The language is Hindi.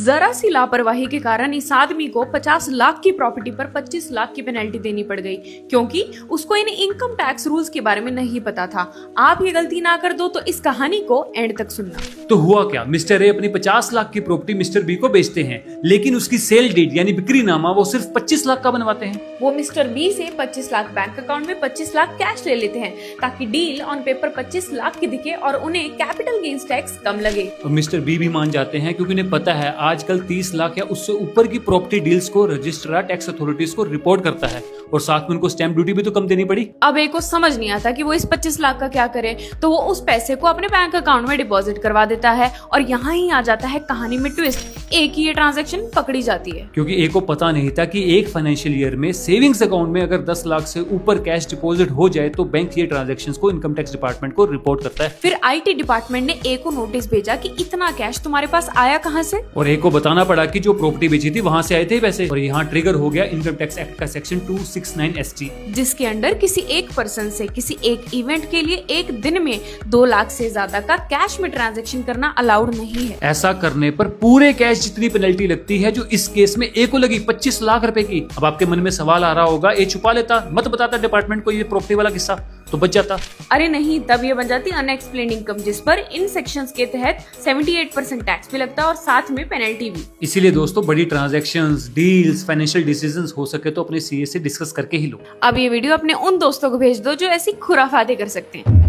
जरा सी लापरवाही के कारण इस आदमी को 50 लाख की प्रॉपर्टी पर 25 लाख की पेनल्टी देनी पड़ गई, क्योंकि उसको इन इनकम टैक्स रूल्स के बारे में नहीं पता था। आप ये गलती ना कर दो तो इस कहानी को एंड तक सुनना। तो हुआ क्या, मिस्टर ए अपनी 50 लाख की प्रॉपर्टी मिस्टर बी को बेचते हैं, लेकिन उसकी सेल डीड यानी बिक्रीनामा वो सिर्फ 25 लाख का बनवाते हैं। वो मिस्टर बी से 25 लाख बैंक अकाउंट में 25 लाख कैश ले लेते हैं, ताकि डील ऑन पेपर 25 लाख की दिखे और उन्हें कैपिटल गेन्स टैक्स कम लगे। और मिस्टर बी भी मान जाते हैं, क्योंकि उन्हें पता है आजकल 30 लाख या उससे ऊपर की प्रॉपर्टी डील्स को रजिस्ट्रार टैक्स अथॉरिटीज को रिपोर्ट करता है, और साथ में उनको स्टैंप ड्यूटी भी तो कम देनी पड़ी। अब एक को समझ नहीं आता कि वो इस 25 लाख का क्या करे, तो वो उस पैसे को अपने बैंक अकाउंट में डिपॉजिट करवा देता है। और यहाँ ही आ जाता है कहानी में ट्विस्ट, एक ही ये ट्रांजैक्शन पकड़ी जाती है। क्योंकि एक को पता नहीं था कि एक फाइनेंशियल ईयर में सेविंग्स अकाउंट में अगर 10 लाख से ऊपर कैश डिपॉजिट हो जाए तो बैंक ये ट्रांजैक्शंस को इनकम टैक्स डिपार्टमेंट को रिपोर्ट करता है। फिर आईटी डिपार्टमेंट ने एक को नोटिस भेजा कि इतना कैश तुम्हारे पास आया कहाँ से, और एक को बताना पड़ा कि जो प्रॉपर्टी बेची थी वहां से आए थे पैसे। और यहाँ ट्रिगर हो गया इनकम टैक्स एक्ट का सेक्शन 269 ST, जिसके अंडर किसी एक पर्सन से किसी एक इवेंट के लिए एक दिन में 2 लाख से ज्यादा का कैश में ट्रांजैक्शन करना अलाउड नहीं है। ऐसा करने पर पूरे कैश जितनी पेनल्टी लगती है, जो इस केस में ए को लगी 25 लाख रुपए की। अब आपके मन में सवाल आ रहा होगा, ए छुपा लेता, मत बताता डिपार्टमेंट को ये प्रॉपर्टी वाला किस्सा, तो बच जाता। अरे नहीं, तब ये बन जाती अनएक्सप्लेन्ड इनकम, जिस पर इन सेक्शंस के तहत 78% टैक्स भी लगता है और साथ में पेनल्टी भी। इसीलिए दोस्तों, बड़ी ट्रांजैक्शंस, डील्स, फाइनेंशियल डिसीजंस हो सके तो अपने सीए से डिस्कस करके ही लो। अब ये वीडियो अपने उन दोस्तों को भेज दो जो ऐसी खुराफाते कर सकते हैं।